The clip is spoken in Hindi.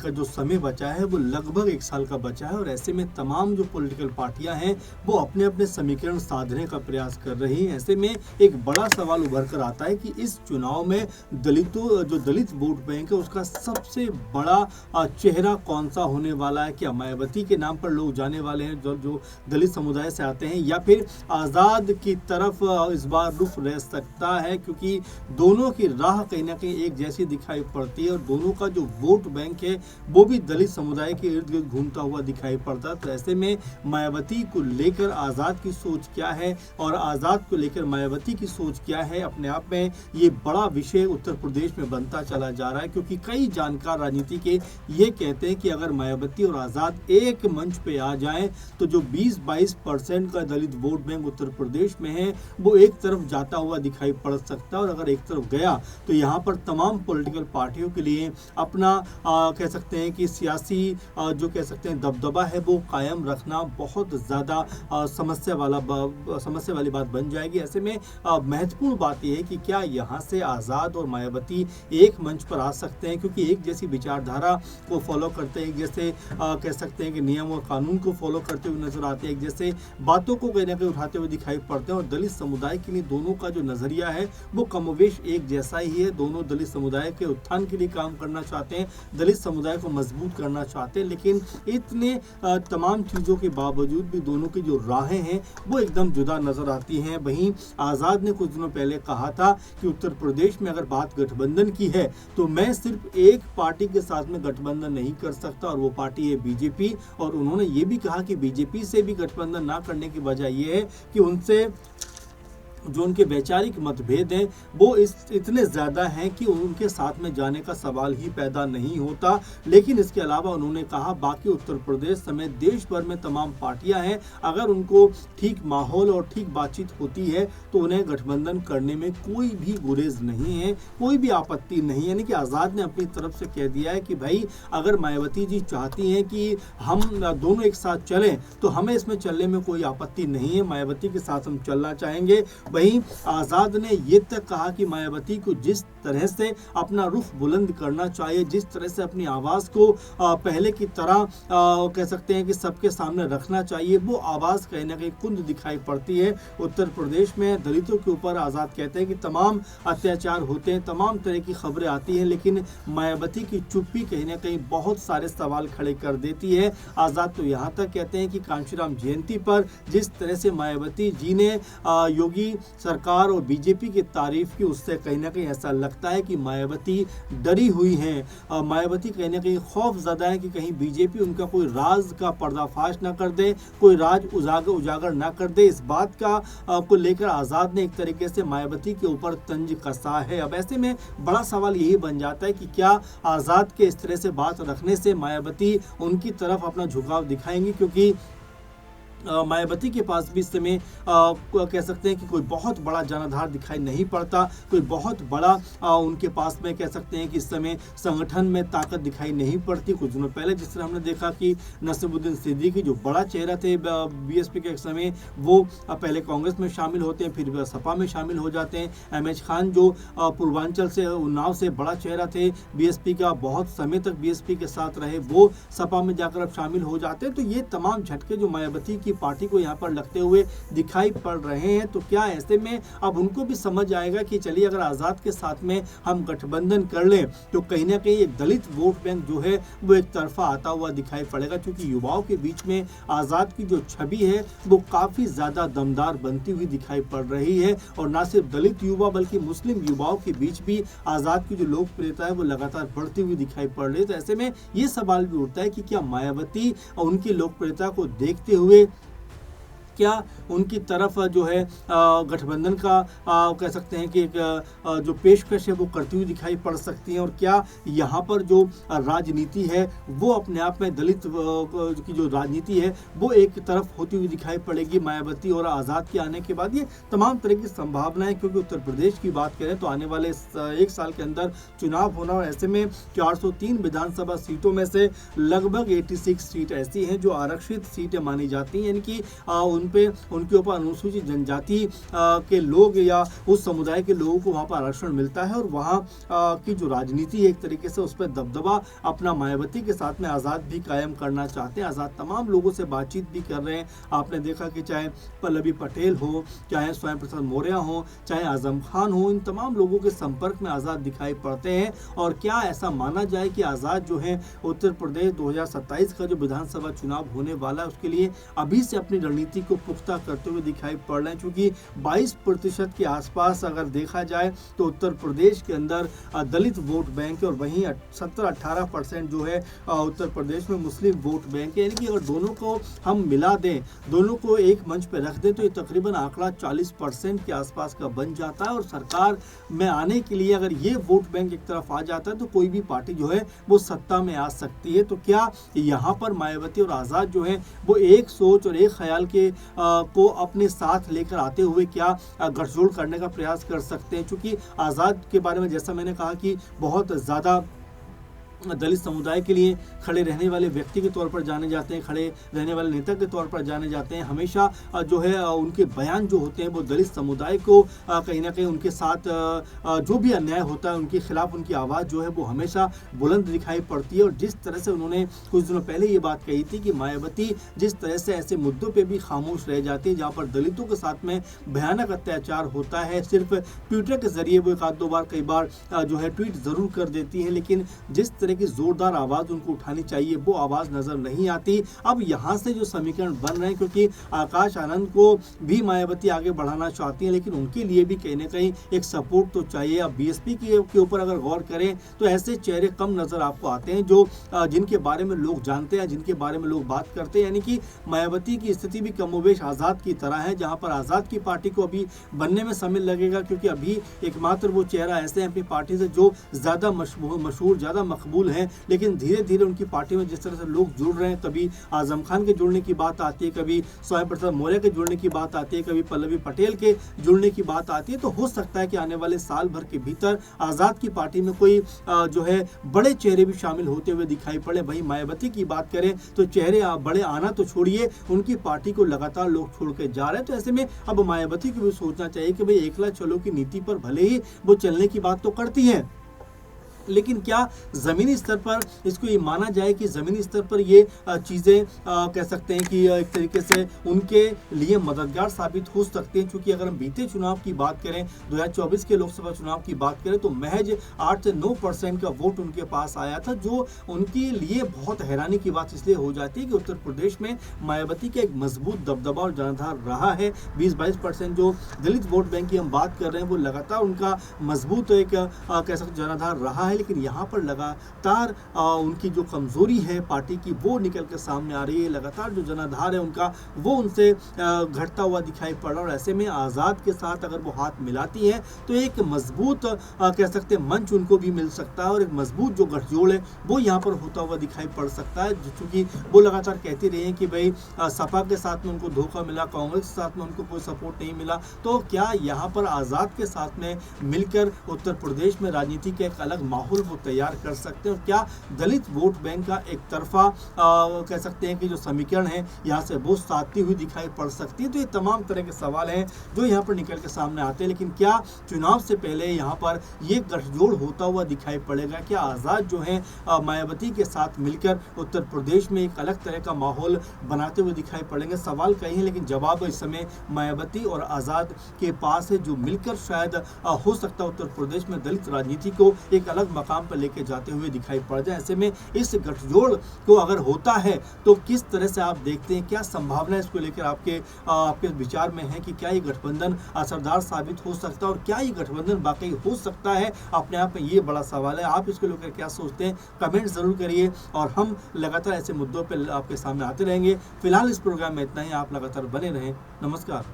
का जो समय बचा है वो लगभग 1 साल का बचा है और ऐसे में तमाम जो पॉलिटिकल पार्टियां हैं वो अपने अपने समीकरण साधने का प्रयास कर रही हैं। ऐसे में एक बड़ा सवाल उभर कर आता है कि इस चुनाव में दलित वोट बैंक है उसका सबसे बड़ा चेहरा कौन सा होने वाला है। क्या मायावती के नाम पर लोग जाने वाले हैं जो दलित समुदाय से आते हैं, या फिर आज़ाद की तरफ इस बार रुख रह सकता है, क्योंकि दोनों की राह कहीं ना कहीं एक जैसी दिखाई पड़ती है और दोनों का जो वोट बैंक है वो भी दलित समुदाय के इर्द गिर्द घूमता हुआ दिखाई पड़ता है। तो ऐसे में मायावती को लेकर आज़ाद की सोच क्या है और आज़ाद को लेकर मायावती की सोच क्या है, अपने आप में ये बड़ा विषय उत्तर प्रदेश में बनता चला जा रहा है। क्योंकि कई जानकार राजनीति के ये कहते हैं कि अगर मायावती और आज़ाद एक मंच पे आ जाएं तो जो 20-22% का दलित वोट बैंक उत्तर प्रदेश में है वो एक तरफ जाता हुआ दिखाई पड़ सकता है, और अगर एक तरफ गया तो यहाँ पर तमाम पॉलिटिकल पार्टियों के लिए अपना कह सकते हैं कि सियासी जो कह सकते हैं दबदबा है वो कायम रखना बहुत ज़्यादा समस्या वाली बात बन जाएगी। ऐसे में महत्वपूर्ण बात यह है कि क्या यहाँ से आज़ाद और मायावती एक मंच पर आ सकते हैं, क्योंकि एक जैसी विचारधारा को फॉलो करते हैं, एक जैसे कह सकते हैं कि नियम और कानून को फॉलो करते हुए नजर आते हैं, एक जैसे बातों को कहीं ना कहीं उठाते हुए दिखाई पड़ते हैं। और दलित समुदाय के लिए दोनों का जो नजरिया है वो कमोवेश एक जैसा ही है। दोनों दलित समुदाय के उत्थान के लिए काम करना चाहते हैं, दलित समुदाय को मजबूत करना चाहते हैं, लेकिन इतने तमाम चीज़ों के बावजूद भी दोनों की जो राहें हैं वो एकदम जुदा नजर आती हैं। वहीं आज़ाद ने कुछ दिनों पहले कहा था कि उत्तर प्रदेश में अगर बात गठबंधन की है तो मैं सिर्फ एक पार्टी के साथ में गठबंधन नहीं कर सकता और वो पार्टी है बीजेपी। और उन्होंने ये भी कहा कि बीजेपी से भी गठबंधन ना करने की वजह ये है कि उनसे जो उनके वैचारिक मतभेद हैं वो इतने ज़्यादा हैं कि उनके साथ में जाने का सवाल ही पैदा नहीं होता। लेकिन इसके अलावा उन्होंने कहा बाकी उत्तर प्रदेश समेत देश भर में तमाम पार्टियां हैं, अगर उनको ठीक माहौल और ठीक बातचीत होती है तो उन्हें गठबंधन करने में कोई भी गुरेज नहीं है, कोई भी आपत्ति नहीं है। यानी कि आज़ाद ने अपनी तरफ से कह दिया है कि भाई अगर मायावती जी चाहती हैं कि हम दोनों एक साथ चलें तो हमें इसमें चलने में कोई आपत्ति नहीं है, मायावती के साथ हम चलना चाहेंगे। वहीं आज़ाद ने ये तक कहा कि मायावती को जिस तरह से अपना रुख बुलंद करना चाहिए, जिस तरह से अपनी आवाज़ को पहले की तरह कह सकते हैं कि सबके सामने रखना चाहिए, वो आवाज़ कहीं ना कहीं कुंद दिखाई पड़ती है। उत्तर प्रदेश में दलितों के ऊपर आज़ाद कहते हैं कि तमाम अत्याचार होते हैं, तमाम तरह की खबरें आती हैं, लेकिन मायावती की चुप्पी कहीं ना कहीं बहुत सारे सवाल खड़े कर देती है। आज़ाद तो यहाँ तक कहते हैं कि कांशीराम जयंती पर जिस तरह से मायावती जी ने योगी सरकार और बीजेपी की तारीफ की, उससे कहीं ना कहीं ऐसा लगता है कि मायावती डरी हुई हैं। मायावती कहीं ना कहीं खौफ ज़्यादा है कि कहीं बीजेपी उनका कोई राज का पर्दाफाश ना कर दे, कोई राज उजागर ना कर दे। इस बात का को लेकर आज़ाद ने एक तरीके से मायावती के ऊपर तंज कसा है। अब ऐसे में बड़ा सवाल यही बन जाता है कि क्या आज़ाद के इस तरह से बात रखने से मायावती उनकी तरफ अपना झुकाव दिखाएंगी, क्योंकि मायावती के पास भी इस समय कह सकते हैं कि कोई बहुत बड़ा जनाधार दिखाई नहीं पड़ता, कोई बहुत बड़ा उनके पास में कह सकते हैं कि इस समय संगठन में ताकत दिखाई नहीं पड़ती। कुछ दिनों पहले जिस तरह हमने देखा कि नसीरुद्दीन सिद्दीकी जो बड़ा चेहरा थे बीएसपी के एक समय, वो पहले कांग्रेस में शामिल होते हैं, फिर सपा में शामिल हो जाते हैं। एमएच खान जो पूर्वांचल से उन्नाव से बड़ा चेहरा थे बीएसपी का, बहुत समय तक बीएसपी के साथ रहे, वो सपा में जाकर अब शामिल हो जाते हैं। तो ये तमाम झटके जो मायावती की पार्टी को यहाँ पर लगते हुए दिखाई पड़ रहे हैं, तो क्या ऐसे में अब उनको भी समझ आएगा कि चलिए अगर आज़ाद के साथ में हम गठबंधन कर लें तो कहीं ना कहीं एक दलित वोट बैंक जो है वो एक तरफा आता हुआ दिखाई पड़ेगा। क्योंकि युवाओं के बीच में आज़ाद की जो छवि है वो काफ़ी ज़्यादा दमदार बनती हुई दिखाई पड़ रही है, और ना सिर्फ दलित युवा बल्कि मुस्लिम युवाओं के बीच भी आज़ाद की जो लोकप्रियता है वो लगातार बढ़ती हुई दिखाई पड़ रही है। तो ऐसे में ये सवाल भी उठता है कि क्या मायावती और उनकी लोकप्रियता को देखते हुए क्या उनकी तरफ जो है गठबंधन का कह सकते हैं कि जो पेशकश है वो करती हुई दिखाई पड़ सकती है, और क्या यहाँ पर जो राजनीति है वो अपने आप में दलित की जो राजनीति है वो एक तरफ होती हुई दिखाई पड़ेगी मायावती और आज़ाद के आने के बाद। ये तमाम तरह की संभावनाएं, क्योंकि उत्तर प्रदेश की बात करें तो आने वाले 1 साल के अंदर चुनाव होना, और ऐसे में 403 विधानसभा सीटों में से लगभग 86 सीट ऐसी हैं जो आरक्षित सीटें मानी जाती हैं, यानी कि पे उनके ऊपर अनुसूचित जनजाति के लोग या उस समुदाय के लोगों को वहाँ पर आरक्षण मिलता है और वहाँ की जो राजनीति है एक तरीके से उस पर दबदबा अपना मायावती के साथ में आज़ाद भी कायम करना चाहते हैं। आज़ाद तमाम लोगों से बातचीत भी कर रहे हैं। आपने देखा कि चाहे पल्लवी पटेल हो, चाहे स्वयं प्रसाद मौर्य हो, चाहे आजम खान हो, इन तमाम लोगों के संपर्क में आज़ाद दिखाई पड़ते हैं। और क्या ऐसा माना जाए कि आज़ाद जो है उत्तर प्रदेश 2027 का जो विधानसभा चुनाव होने वाला है उसके लिए अभी से अपनी रणनीति को पुख्ता करते हुए दिखाई पड़ रहे हैं, क्योंकि 22% के आसपास अगर देखा जाए तो उत्तर प्रदेश के अंदर दलित वोट बैंक है और वहीं 17-18% जो है उत्तर प्रदेश में मुस्लिम वोट बैंक है। यानी कि अगर दोनों को हम मिला दें, दोनों को एक मंच पर रख दें तो ये तकरीबन आंकड़ा 40% के आसपास का बन जाता है। और सरकार में आने के लिए अगर ये वोट बैंक एक तरफ आ जाता है तो कोई भी पार्टी जो है वो सत्ता में आ सकती है। तो क्या यहाँ पर मायावती और आज़ाद जो है वो एक सोच और एक ख्याल के को अपने साथ लेकर आते हुए क्या गठजोड़ करने का प्रयास कर सकते हैं? क्योंकि आज़ाद के बारे में जैसा मैंने कहा कि बहुत ज़्यादा दलित समुदाय के लिए खड़े रहने वाले व्यक्ति के तौर पर जाने जाते हैं, खड़े रहने वाले नेता के तौर पर जाने जाते हैं। हमेशा जो है उनके बयान जो होते हैं वो दलित समुदाय को कहीं ना कहीं उनके साथ जो भी अन्याय होता है उनके खिलाफ उनकी आवाज़ जो है वो हमेशा बुलंद दिखाई पड़ती है। और जिस तरह से उन्होंने कुछ दिनों पहले ये बात कही थी कि मायावती जिस तरह से ऐसे मुद्दों पर भी खामोश रह जाती है जहाँ पर दलितों के साथ में भयानक अत्याचार होता है, सिर्फ ट्विटर के जरिए वो एक आध दो बार कई बार जो है ट्वीट ज़रूर कर देती है, लेकिन जिस की जोरदार आवाज उनको उठानी चाहिए वो आवाज नजर नहीं आती। अब यहाँ से जो समीकरण बन रहे हैं, क्योंकि आकाश आनंद को भी मायावती आगे बढ़ाना चाहती है लेकिन उनके लिए भी कहीं ना कहीं एक सपोर्ट तो चाहिए। अब बीएसपी के ऊपर अगर गौर करें तो ऐसे चेहरे कम नजर आपको आते हैं जो जिनके बारे में लोग जानते हैं, जिनके बारे में लोग बात करते हैं। यानी कि मायावती की स्थिति भी कमोबेश आजाद की तरह है, जहां पर आजाद की पार्टी को अभी बनने में समय लगेगा, क्योंकि अभी एकमात्र वो चेहरा ऐसे हैं अपनी पार्टी से जो ज्यादा मशहूर, ज्यादा मकबूल हैं। लेकिन धीरे धीरे उनकी पार्टी में जिस तरह से लोग जुड़ रहे हैं, कभी आजम खान के जुड़ने की बात आती है, कभी स्वयं प्रसाद मौर्य के जुड़ने की बात आती है, कभी पल्लवी पटेल के जुड़ने की बात आती है, तो हो सकता है कि आने वाले साल भर के भीतर आजाद की पार्टी में कोई जो है बड़े चेहरे भी शामिल होते हुए दिखाई पड़े। वहीं मायावती की बात करें तो चेहरे बड़े आना तो छोड़िए, उनकी पार्टी को लगातार लोग छोड़ के जा रहे हैं। तो ऐसे में अब मायावती को भी सोचना चाहिए कि भाई एकला चलो की नीति पर भले ही वो चलने की बात तो करती है, लेकिन क्या ज़मीनी स्तर पर इसको ये माना जाए कि ज़मीनी स्तर पर ये चीज़ें कह सकते हैं कि एक तरीके से उनके लिए मददगार साबित हो सकती हैं? क्योंकि अगर हम बीते चुनाव की बात करें, 2024 के लोकसभा चुनाव की बात करें, तो महज 8 से 9% का वोट उनके पास आया था, जो उनके लिए बहुत हैरानी की बात इसलिए हो जाती है कि उत्तर प्रदेश में मायावती का एक मजबूत दबदबा और जनाधार रहा है। 20-22% जो दलित वोट बैंक की हम बात कर रहे हैं वो लगातार उनका मजबूत एक कह सकते जनाधार रहा है, लेकिन यहाँ पर लगातार उनकी जो कमजोरी है पार्टी की वो निकल कर सामने आ रही है। लगातार जो जनाधार है उनका वो उनसे घटता हुआ दिखाई पड़ रहा है। और ऐसे में आज़ाद के साथ अगर वो हाथ मिलाती है तो एक मजबूत कह सकते हैं मंच उनको भी मिल सकता है और एक मजबूत जो गठजोड़ है वो यहाँ पर होता हुआ दिखाई पड़ सकता है, क्योंकि वो लगातार कहती रही है कि भाई सपा के साथ में उनको धोखा मिला, कांग्रेस के साथ में उनको कोई सपोर्ट नहीं मिला। तो क्या यहाँ पर आज़ाद के साथ में मिलकर उत्तर प्रदेश में राजनीति का एक अलग माहौल वो तैयार कर सकते हैं? और क्या दलित वोट बैंक का एक तरफा कह सकते हैं कि जो समीकरण है यहाँ से वो साधती हुई दिखाई पड़ सकती है? तो ये तमाम तरह के सवाल हैं जो यहाँ पर निकल के सामने आते हैं। लेकिन क्या चुनाव से पहले यहाँ पर ये गठजोड़ होता हुआ दिखाई पड़ेगा? क्या आज़ाद जो है मायावती के साथ मिलकर उत्तर प्रदेश में एक अलग तरह का माहौल बनाते हुए दिखाई पड़ेंगे? सवाल कई हैं लेकिन जवाब इस समय मायावती और आज़ाद के पास है, जो मिलकर शायद हो सकता है उत्तर प्रदेश में दलित राजनीति को एक अलग मकाम पर लेके जाते हुए दिखाई पड़ जाए। ऐसे में इस गठजोड़ को अगर होता है तो किस तरह से आप देखते हैं, क्या संभावना इसको लेकर आपके विचार में है कि क्या ये गठबंधन असरदार साबित हो सकता है और क्या ये गठबंधन वाकई हो सकता है? अपने आप में ये बड़ा सवाल है। आप इसको लेकर क्या सोचते हैं कमेंट जरूर करिए और हम लगातार ऐसे मुद्दों पर आपके सामने आते रहेंगे। फिलहाल इस प्रोग्राम में इतना ही। आप लगातार बने रहें। नमस्कार।